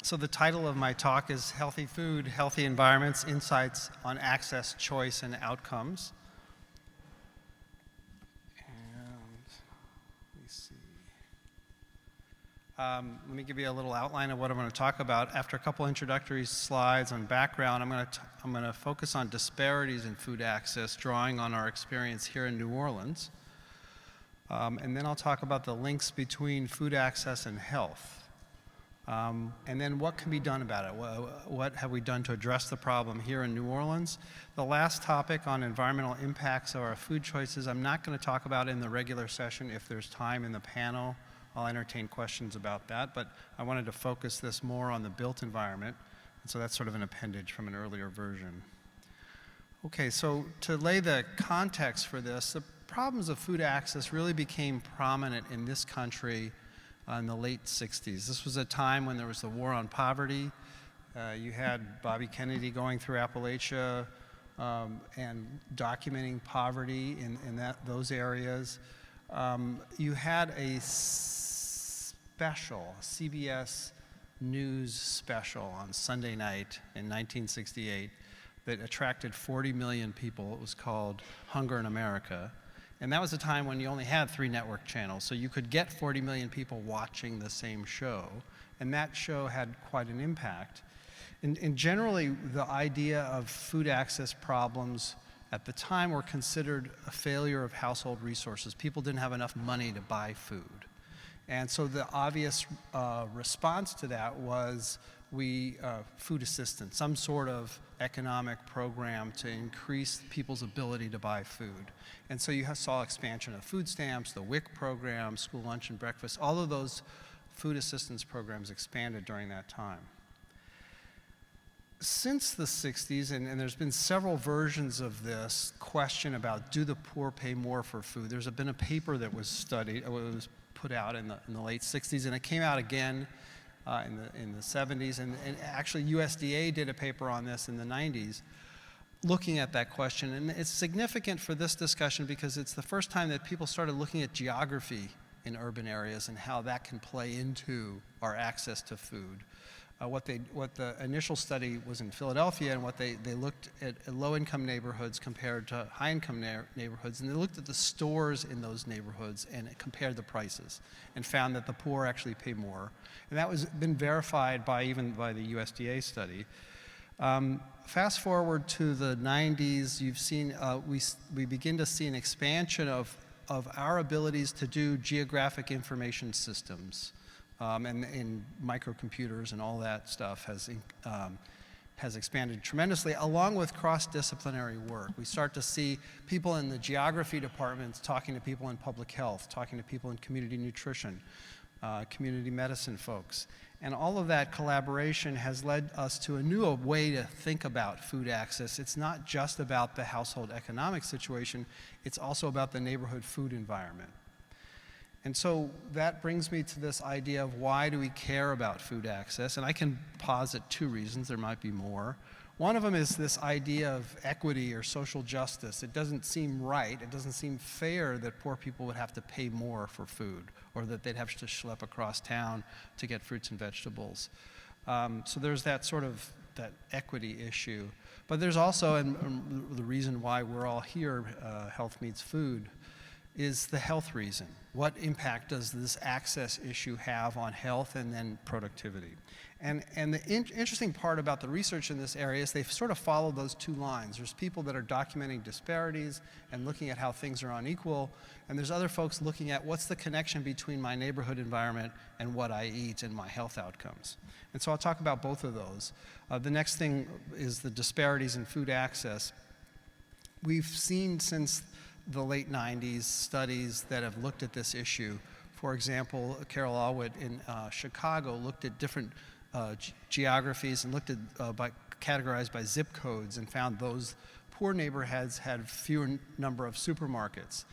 So the title of my talk is Healthy Food, Healthy Environments, Insights on Access, Choice, and Outcomes. And let me see. Let me give you a little outline of what I'm going to talk about. After a couple introductory slides on background, I'm going to focus on disparities in food access, drawing on our experience here in New Orleans. And then I'll talk about the links between food access and health. And then what can be done about it? What have we done to address the problem here in New Orleans? The last topic on environmental impacts of our food choices, I'm not going to talk about in the regular session. If there's time in the panel, I'll entertain questions about that. But I wanted to focus this more on the built environment. And so that's sort of an appendage from an earlier version. Okay, so to lay the context for this, the problems of food access really became prominent in this country in the late 60s. This was a time when there was the war on poverty. You had Bobby Kennedy going through Appalachia and documenting poverty in those areas. You had a special, CBS News special on Sunday night in 1968 that attracted 40 million people. It was called Hunger in America. And that was a time when you only had 3 network channels, so you could get 40 million people watching the same show, and that show had quite an impact. And generally, the idea of food access problems at the time were considered a failure of household resources. People didn't have enough money to buy food. And so the obvious response to that was food assistance, some sort of economic program to increase people's ability to buy food. And so you saw expansion of food stamps, the WIC program, school lunch and breakfast, all of those food assistance programs expanded during that time. Since the 60s, and there's been several versions of this question about, do the poor pay more for food? There's been a paper that was studied, it was put out in the late 60s, and it came out again in the 70s, and actually USDA did a paper on this in the 90s looking at that question. And it's significant for this discussion because it's the first time that people started looking at geography in urban areas and how that can play into our access to food. What the initial study was in Philadelphia, and what they looked at low-income neighborhoods compared to high-income neighborhoods, and they looked at the stores in those neighborhoods and compared the prices and found that the poor actually pay more. And that was been verified even by the USDA study. Fast forward to the 90s, you've seen we begin to see an expansion of our abilities to do geographic information systems. And microcomputers and all that stuff has expanded tremendously, along with cross-disciplinary work. We start to see people in the geography departments talking to people in public health, talking to people in community nutrition, community medicine folks. And all of that collaboration has led us to a new way to think about food access. It's not just about the household economic situation, it's also about the neighborhood food environment. And so that brings me to this idea of why do we care about food access? And I can posit 2 reasons, there might be more. One of them is this idea of equity or social justice. It doesn't seem right, it doesn't seem fair that poor people would have to pay more for food, or that they'd have to schlep across town to get fruits and vegetables. So there's that sort of that equity issue. But there's also, and the reason why we're all here, Health Meets Food, is the health reason. What impact does this access issue have on health and then productivity? And the interesting part about the research in this area is they've sort of followed those 2 lines. There's people that are documenting disparities and looking at how things are unequal, and there's other folks looking at what's the connection between my neighborhood environment and what I eat and my health outcomes. And so I'll talk about both of those. The next thing is the disparities in food access. We've seen since the late 90s studies that have looked at this issue. For example, Carol Allwood in Chicago looked at different geographies and looked at categorized by zip codes and found those poor neighborhoods had fewer number of supermarkets.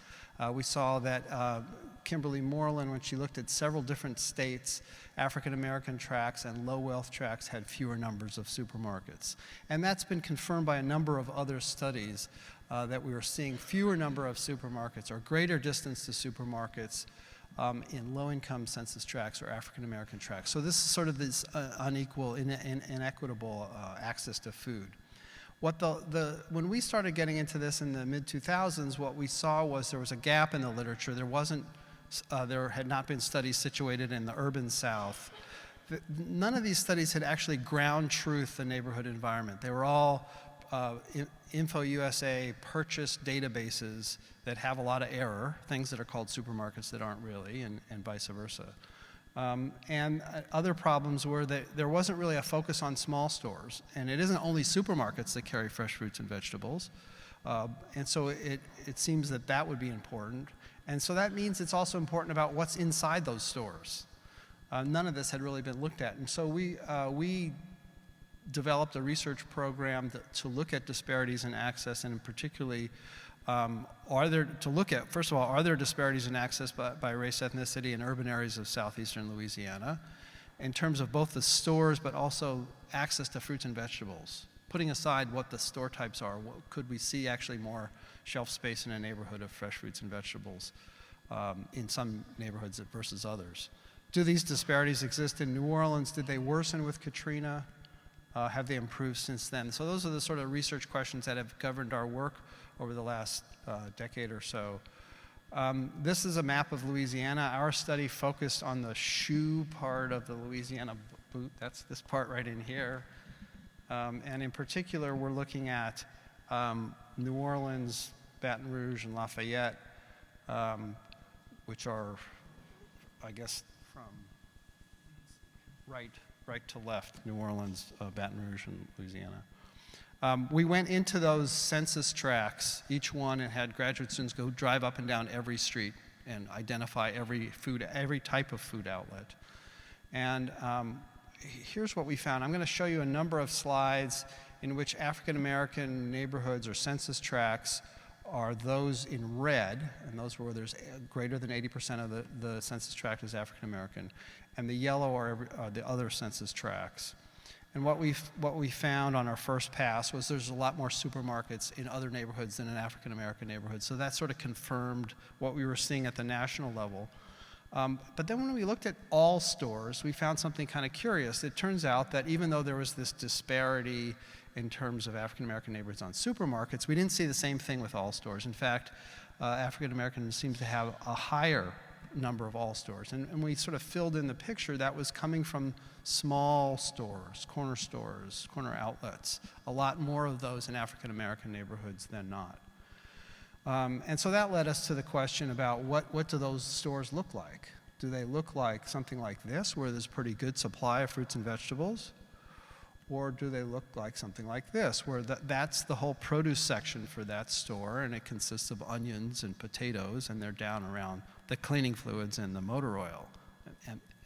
We saw that Kimberly Moreland, when she looked at several different states, African American tracts and low wealth tracts had fewer numbers of supermarkets. And that's been confirmed by a number of other studies that we were seeing fewer number of supermarkets or greater distance to supermarkets in low-income census tracts or African-American tracts. So this is sort of this unequal, inequitable access to food. When we started getting into this in the mid-2000s, what we saw was there was a gap in the literature. There had not been studies situated in the urban South. None of these studies had actually ground truth the neighborhood environment. They were all InfoUSA purchased databases that have a lot of error, things that are called supermarkets that aren't really, and vice versa. And other problems were that there wasn't really a focus on small stores. And it isn't only supermarkets that carry fresh fruits and vegetables. And so it seems that that would be important. And so that means it's also important about what's inside those stores. None of this had really been looked at. And so we developed a research program to look at disparities in access, and particularly first of all, are there disparities in access by race, ethnicity in urban areas of southeastern Louisiana in terms of both the stores but also access to fruits and vegetables? Putting aside what the store types are, could we see actually more shelf space in a neighborhood of fresh fruits and vegetables in some neighborhoods versus others? Do these disparities exist in New Orleans? Did they worsen with Katrina? Have they improved since then? So those are the sort of research questions that have governed our work over the last decade or so. This is a map of Louisiana. Our study focused on the shoe part of the Louisiana boot. That's this part right in here. And in particular, we're looking at New Orleans, Baton Rouge, and Lafayette, which are, I guess, from right to left, New Orleans, Baton Rouge, and Louisiana. We went into those census tracts, each one, and had graduate students go drive up and down every street and identify every type of food outlet. And here's what we found. I'm going to show you a number of slides in which African American neighborhoods or census tracts are those in red, and those were where there's greater than 80% of the census tract is African American, and the yellow are the other census tracts. And what we found on our first pass was there's a lot more supermarkets in other neighborhoods than in African American neighborhoods. So that sort of confirmed what we were seeing at the national level. But then when we looked at all stores, we found something kind of curious. It turns out that even though there was this disparity in terms of African American neighborhoods on supermarkets, we didn't see the same thing with all stores. In fact, African Americans seem to have a higher number of all stores. And we sort of filled in the picture that was coming from small stores, corner outlets, a lot more of those in African American neighborhoods than not. And so that led us to the question about what do those stores look like? Do they look like something like this, where there's a pretty good supply of fruits and vegetables? Or do they look like something like this, where that's the whole produce section for that store, and it consists of onions and potatoes, and they're down around the cleaning fluids and the motor oil.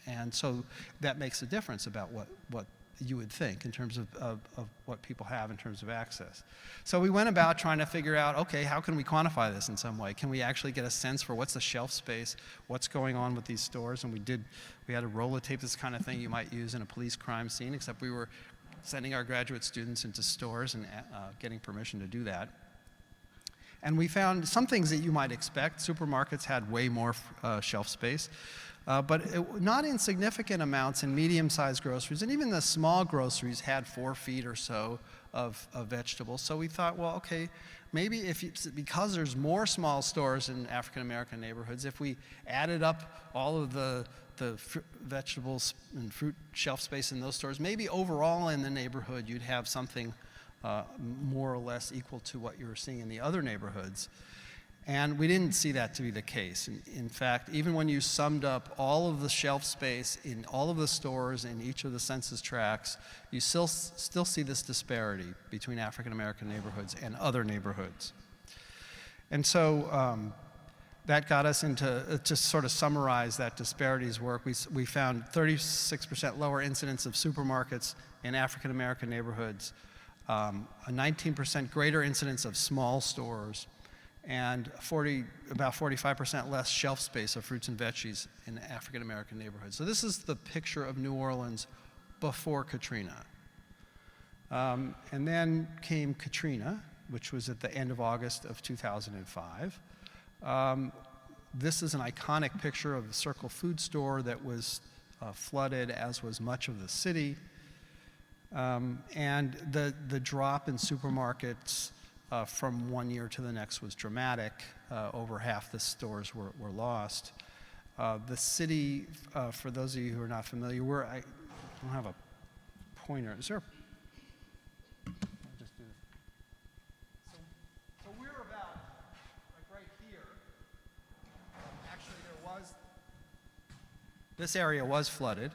And so that makes a difference about what you would think in terms of what people have in terms of access. So we went about trying to figure out, okay, how can we quantify this in some way? Can we actually get a sense for what's the shelf space, what's going on with these stores? And we had a roller tape, this kind of thing you might use in a police crime scene, except we were sending our graduate students into stores and getting permission to do that. And we found some things that you might expect. Supermarkets had way more shelf space, but not in significant amounts in medium-sized groceries. And even the small groceries had 4 feet or so of vegetables. So we thought, well, okay, maybe because there's more small stores in African-American neighborhoods, if we added up all of the vegetables and fruit shelf space in those stores, maybe overall in the neighborhood you'd have something more or less equal to what you were seeing in the other neighborhoods. And we didn't see that to be the case. In fact, even when you summed up all of the shelf space in all of the stores in each of the census tracts, you still see this disparity between African American neighborhoods and other neighborhoods. And so that got us into, to sort of summarize that disparities work, we found 36% lower incidence of supermarkets in African American neighborhoods, a 19% greater incidence of small stores, and about 45% less shelf space of fruits and veggies in African American neighborhoods. So this is the picture of New Orleans before Katrina. And then came Katrina, which was at the end of August of 2005. This is an iconic picture of the Circle Food Store that was flooded, as was much of the city. And the drop in supermarkets from one year to the next was dramatic. Over half the stores were lost. The city, for those of you who are not familiar, I don't have a pointer. Is there? I'll just do this. So we're about like right here. Actually, this area was flooded,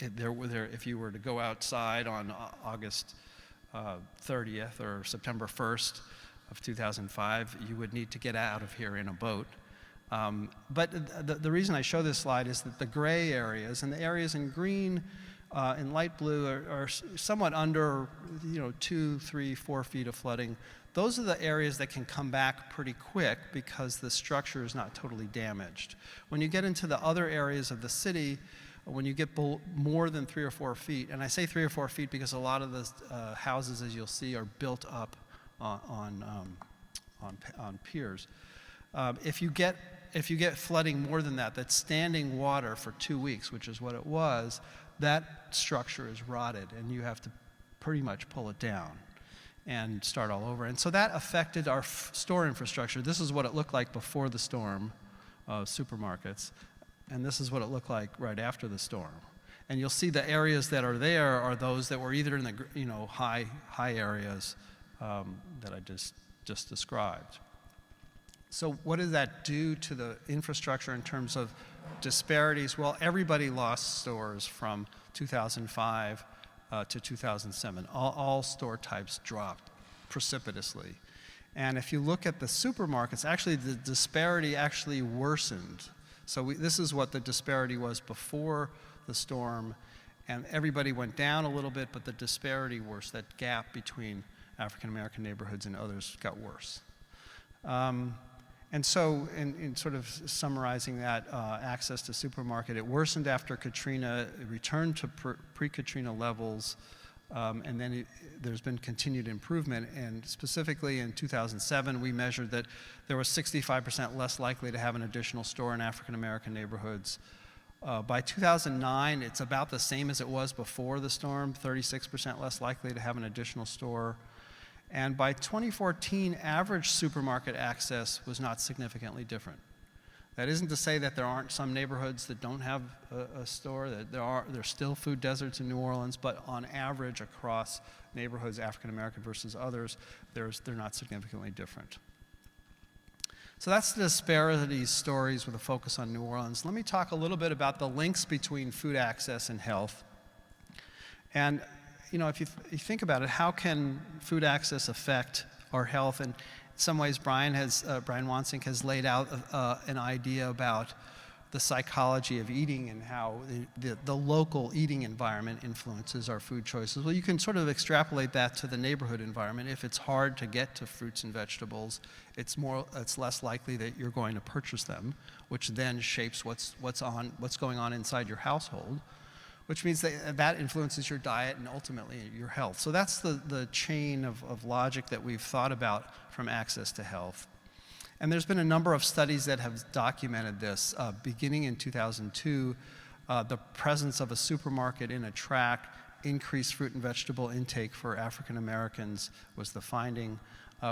if you were to go outside on August 30th or September 1st of 2005, you would need to get out of here in a boat. But the reason I show this slide is that the gray areas and the areas in green and light blue are somewhat under 2, 3, 4 feet of flooding. Those are the areas that can come back pretty quick because the structure is not totally damaged. When you get into the other areas of the city, when you get more than 3 or 4 feet, and I say 3 or 4 feet because a lot of the houses, as you'll see, are built up on piers. If you get flooding more than that, that's standing water for 2 weeks, which is what it was, that structure is rotted, and you have to pretty much pull it down and start all over. And so that affected our store infrastructure. This is what it looked like before the storm, supermarkets. And this is what it looked like right after the storm. And you'll see the areas that are there are those that were either in the high areas that I just described. So what does that do to the infrastructure in terms of disparities? Well, everybody lost stores from 2005 to 2007. All store types dropped precipitously. And if you look at the supermarkets, actually the disparity actually worsened. So this is what the disparity was before the storm, and everybody went down a little bit, but the disparity worse. That gap between African American neighborhoods and others got worse. And so in sort of summarizing that, access to supermarket, it worsened after Katrina, it returned to pre-Katrina levels, and then there's been continued improvement. And specifically in 2007, we measured that there was 65% less likely to have an additional store in African American neighborhoods. By 2009, it's about the same as it was before the storm, 36% less likely to have an additional store. And by 2014, average supermarket access was not significantly different. That isn't to say that there aren't some neighborhoods that don't have a store, that there's still food deserts in New Orleans, but on average across neighborhoods, African American versus others, they're not significantly different. So that's the disparities stories with a focus on New Orleans. Let me talk a little bit about the links between food access and health. And if you think about it, how can food access affect our health? And in some ways, Brian Wansink has laid out an idea about the psychology of eating and how the local eating environment influences our food choices. Well, you can sort of extrapolate that to the neighborhood environment. If it's hard to get to fruits and vegetables, it's less likely that you're going to purchase them, which then shapes what's going on inside your household, which means that influences your diet and ultimately your health. So that's the chain of logic that we've thought about from access to health. And there's been a number of studies that have documented this. Beginning in 2002, the presence of a supermarket in a tract increased fruit and vegetable intake for African Americans was the finding.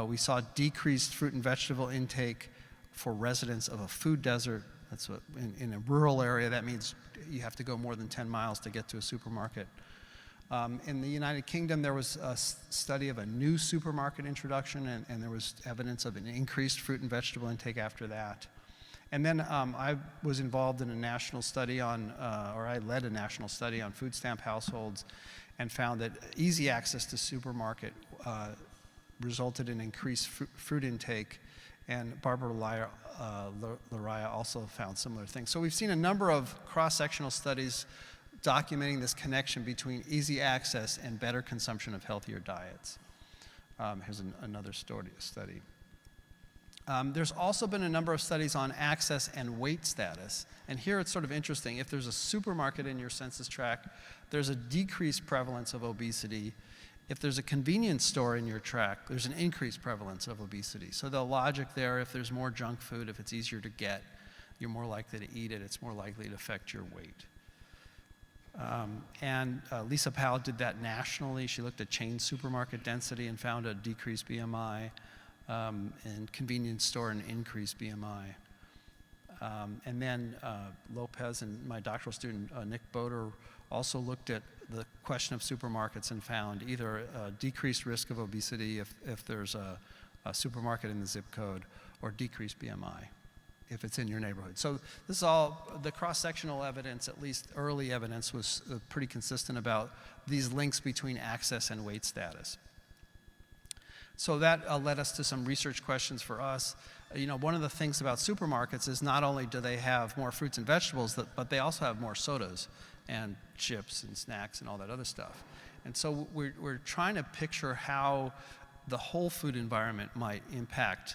We saw decreased fruit and vegetable intake for residents of a food desert. That's what, in a rural area, that means you have to go more than 10 miles to get to a supermarket. In the United Kingdom, there was a study of a new supermarket introduction, and there was evidence of an increased fruit and vegetable intake after that. And then I was involved in a national study I led a national study on food stamp households and found that easy access to supermarket resulted in increased fruit intake. And Barbara Lariah also found similar things. So we've seen a number of cross-sectional studies documenting this connection between easy access and better consumption of healthier diets. Here's another study. There's also been a number of studies on access and weight status. And here it's sort of interesting. If there's a supermarket in your census tract, there's a decreased prevalence of obesity if there's a convenience store in your tract, there's an increased prevalence of obesity. So the logic there, if there's more junk food, if it's easier to get, you're more likely to eat it, it's more likely to affect your weight. Lisa Powell did that nationally. She looked at chain supermarket density and found a decreased BMI, and convenience store an increased BMI. And then Lopez and my doctoral student, Nick Boder, also looked at the question of supermarkets and found either a decreased risk of obesity if there's a supermarket in the zip code, or decreased BMI if it's in your neighborhood. So this is all, the cross-sectional evidence, at least early evidence, was pretty consistent about these links between access and weight status. So that led us to some research questions for us. You know, one of the things about supermarkets is not only do they have more fruits and vegetables, but they also have more sodas and chips and snacks and all that other stuff. And so we're trying to picture how the whole food environment might impact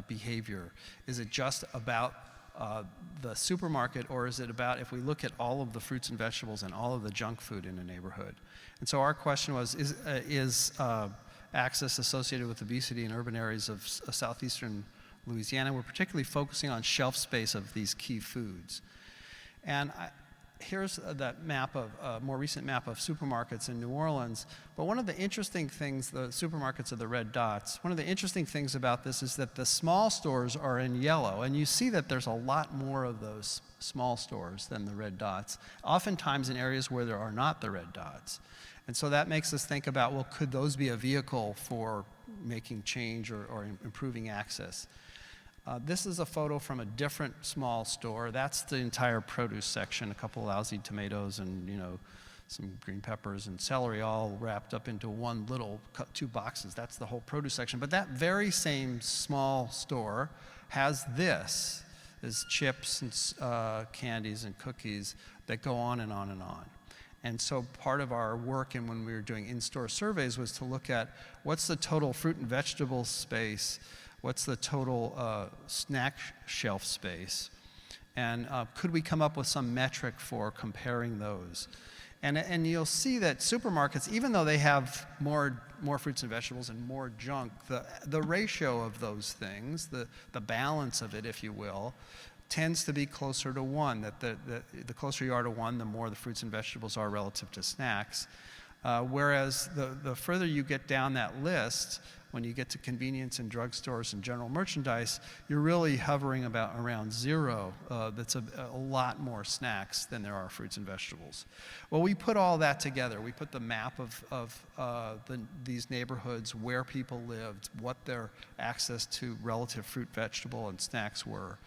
behavior. Is it just about the supermarket, or is it about if we look at all of the fruits and vegetables and all of the junk food in a neighborhood? And so our question was, is access associated with obesity in urban areas of southeastern Louisiana? We're particularly focusing on shelf space of these key foods. And here's that map of, more recent map of supermarkets in New Orleans. But one of the interesting things, the supermarkets are the red dots. One of the interesting things about this is that the small stores are in yellow, and you see that there's a lot more of those small stores than the red dots, oftentimes in areas where there are not the red dots. And so that makes us think about, well, could those be a vehicle for making change or improving access? This is a photo from a different small store. That's the entire produce section, a couple lousy tomatoes and, you know, some green peppers and celery all wrapped up into one little, two boxes. That's the whole produce section. But that very same small store has this. There's chips and candies and cookies that go on and on and on. And so part of our work, and when we were doing in-store surveys, was to look at what's the total fruit and vegetable space, what's the total snack shelf space, and could we come up with some metric for comparing those? And you'll see that supermarkets, even though they have more fruits and vegetables and more junk, the ratio of those things, the balance of it, if you will, tends to be closer to one, that the closer you are to one, the more the fruits and vegetables are relative to snacks. Whereas the further you get down that list, when you get to convenience and drugstores and general merchandise, you're really hovering around zero. That's a lot more snacks than there are fruits and vegetables. Well, we put all that together. We put the map of these neighborhoods, where people lived, what their access to relative fruit, vegetable, and snacks were.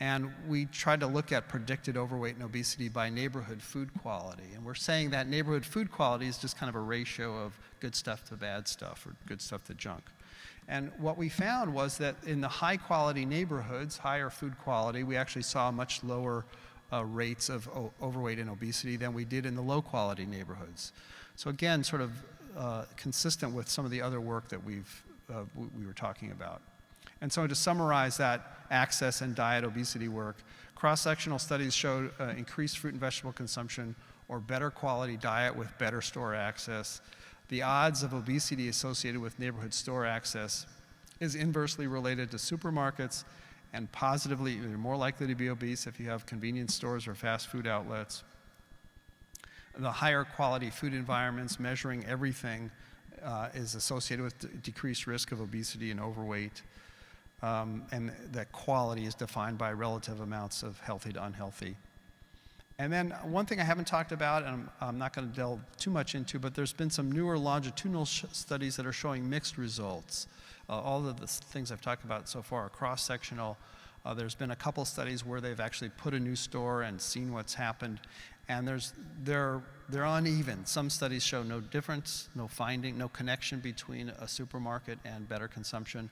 And we tried to look at predicted overweight and obesity by neighborhood food quality. And we're saying that neighborhood food quality is just kind of a ratio of good stuff to bad stuff, or good stuff to junk. And what we found was that in the high quality neighborhoods, higher food quality, we actually saw much lower rates of overweight and obesity than we did in the low quality neighborhoods. So again, sort of consistent with some of the other work that we were talking about. And so to summarize that access and diet obesity work, cross-sectional studies showed increased fruit and vegetable consumption or better quality diet with better store access. The odds of obesity associated with neighborhood store access is inversely related to supermarkets, and positively, you're more likely to be obese if you have convenience stores or fast food outlets. The higher quality food environments, measuring everything, is associated with decreased risk of obesity and overweight. And that quality is defined by relative amounts of healthy to unhealthy. And then one thing I haven't talked about, and I'm not going to delve too much into, but there's been some newer longitudinal studies that are showing mixed results. All of the things I've talked about so far are cross-sectional. There's been a couple studies where they've actually put a new store and seen what's happened, and they're uneven. Some studies show no difference, no finding, no connection between a supermarket and better consumption.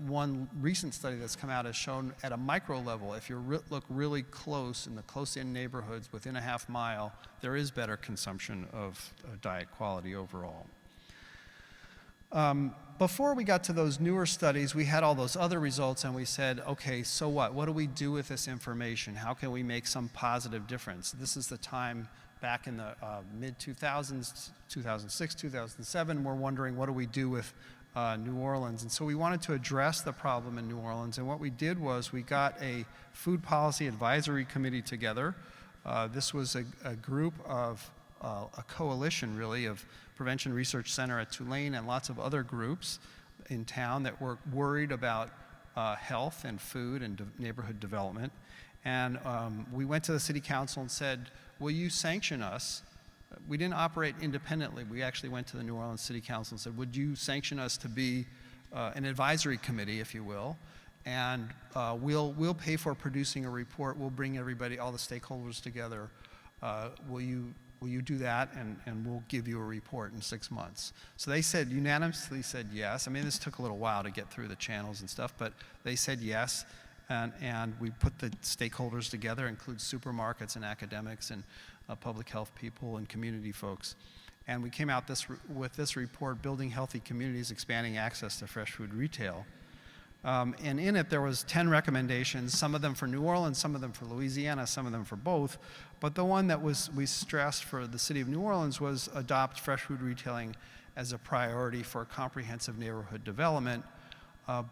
One recent study that's come out has shown at a micro level, if you look really close in the close-in neighborhoods within a half mile, there is better consumption of diet quality overall. Before we got to those newer studies, we had all those other results, and we said, okay, so what? What do we do with this information? How can we make some positive difference? This is the time back in the mid-2000s, 2006, 2007, were wondering what do we do with New Orleans. And so we wanted to address the problem in New Orleans. And what we did was we got a food policy advisory committee together. This was a group of, a coalition really, of Prevention Research Center at Tulane and lots of other groups in town that were worried about health and food and neighborhood development. And we went to the city council and said, will you sanction us? We didn't operate independently. We actually went to the New Orleans City Council and said, would you sanction us to be an advisory committee, if you will, and we'll pay for producing a report. We'll bring everybody, all the stakeholders together. Will you do that? And we'll give you a report in 6 months. So they said, unanimously said yes. I mean, this took a little while to get through the channels and stuff, but they said yes. And we put the stakeholders together, include supermarkets and academics and public health people and community folks. And we came out with this report, Building Healthy Communities, Expanding Access to Fresh Food Retail. And in it, there was 10 recommendations, some of them for New Orleans, some of them for Louisiana, some of them for both. But the one that we stressed for the city of New Orleans was adopt fresh food retailing as a priority for comprehensive neighborhood development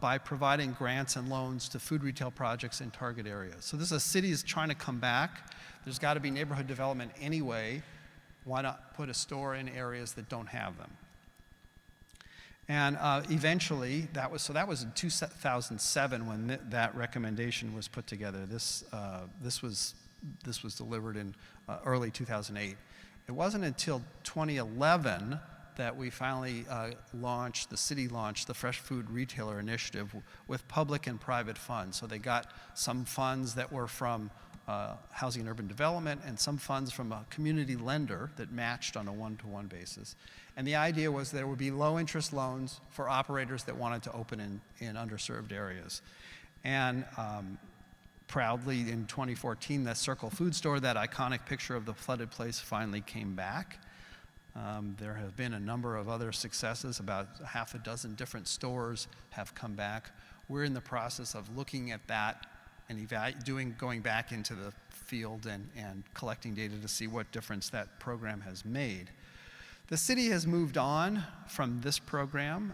by providing grants and loans to food retail projects in target areas. So this is a city is trying to come back. There's got to be neighborhood development anyway. Why not put a store in areas that don't have them? And eventually, that was in 2007 when that recommendation was put together. This was delivered in early 2008. It wasn't until 2011 that we finally the city launched the Fresh Food Retailer Initiative with public and private funds. So they got some funds that were from Housing and Urban Development and some funds from a community lender that matched on a one-to-one basis. And the idea was there would be low-interest loans for operators that wanted to open in underserved areas. And proudly, in 2014, the Circle Food Store, that iconic picture of the flooded place, finally came back. There have been a number of other successes. About half a dozen different stores have come back. We're in the process of looking at that and going back into the field and collecting data to see what difference that program has made. The city has moved on from this program,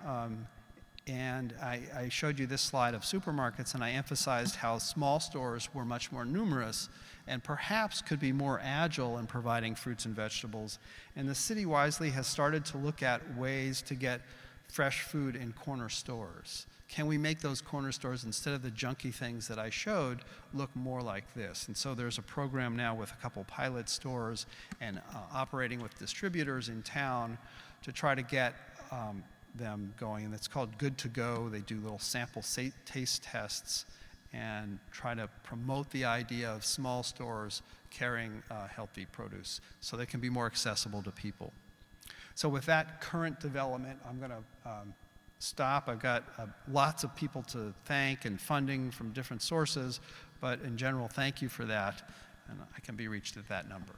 and I showed you this slide of supermarkets, and I emphasized how small stores were much more numerous and perhaps could be more agile in providing fruits and vegetables. And the city wisely has started to look at ways to get fresh food in corner stores. Can we make those corner stores, instead of the junky things that I showed, look more like this? And so there's a program now with a couple pilot stores and operating with distributors in town to try to get them going. And it's called Good to Go. They do little sample taste tests and try to promote the idea of small stores carrying healthy produce so they can be more accessible to people. So with that current development, I'm going to stop. I've got lots of people to thank and funding from different sources, but in general, thank you for that, and I can be reached at that number.